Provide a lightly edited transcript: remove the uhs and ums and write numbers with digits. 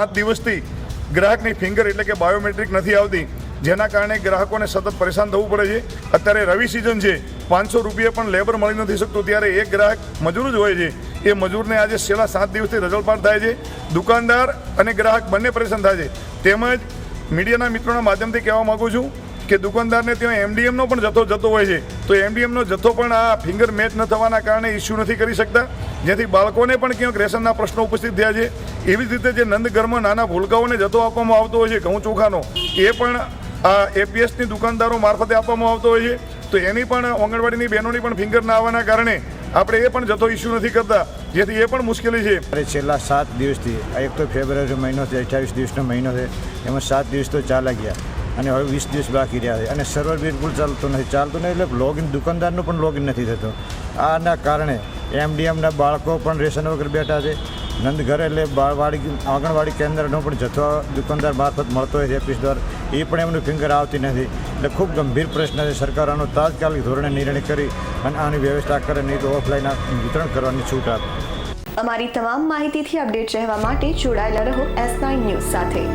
7 દિવસથી ગ્રાહકની ફિંગર એટલે કે બાયોમેટ્રિક નથી આવતી, જેના કારણે ગ્રાહકોને સતત પરેશાન થવું પડે છે. અત્યારે રવિ સિઝન છે, 500 રૂપિયા પણ લેબર મળી નથી શકતું, ત્યારે એક ગ્રાહક મજૂર જ હોય છે. એ મજૂરને આજે છેલ્લા 7 દિવસથી રજળપાટ થાય છે. દુકાનદાર અને ગ્રાહક બંને પરેશાન થાય છે. તેમજ મીડિયાના મિત્રોના માધ્યમથી કહેવા માગું છું કે દુકાનદારને ત્યાં એમડીએમનો પણ જથ્થો જતો હોય છે, તો એમડીએમનો જથ્થો પણ આ ફિંગર મેચ ન થવાના કારણે ઇસ્યુ નથી કરી શકતા, જેથી બાળકોને પણ ક્યાંક રેશનના પ્રશ્નો ઉપસ્થિત થયા છે. એવી જ રીતે જે નંદઘરમાં નાના ભૂલકાઓને જથ્થો આપવામાં આવતો હોય છે ઘઉં ચોખાનો, એ પણ આ એપીએસની દુકાનદારો મારફતે આપવામાં આવતો હોય છે. તો એની પણ આંગણવાડીની બહેનોની પણ ફિંગર ના આવવાના કારણે આપણે એ પણ જથ્થો ઇસ્યુ નથી કરતા, જેથી એ પણ મુશ્કેલી છે. છેલ્લા 7 દિવસથી એક તો ફેબ્રુઆરી મહિનો છે, 28 દિવસનો મહિનો છે, એમાં 7 દિવસ તો ચાલ્યા ગયા અને હવે 20 દિવસ બાકી રહ્યા છે અને સર્વર બિલકુલ ચાલતું નથી એટલે લોગિન દુકાનદારનું પણ લોગિન નથી થતું. આના કારણે એમડીએમના બાળકો પણ રેશન વગર બેઠા છે. નંદઘર એટલે આંગણવાડી કેન્દ્રનો પણ જથ્થો દુકાનદાર મારફત મળતો હોય છે એપીએસ દ્વારા, એ પણ એમનું ફિંગર આવતી નથી. એટલે ખૂબ ગંભીર પ્રશ્ન છે. સરકાર આનો તાત્કાલિક ધોરણે નિર્ણય કરી અને આની વ્યવસ્થા કરે, નહીં તો ઓફલાઈન વિતરણ કરવાની છૂટ આપે. અમારી તમામ માહિતીથી અપડેટ રહેવા માટે જોડાયેલા રહો S9 ન્યૂઝ સાથે.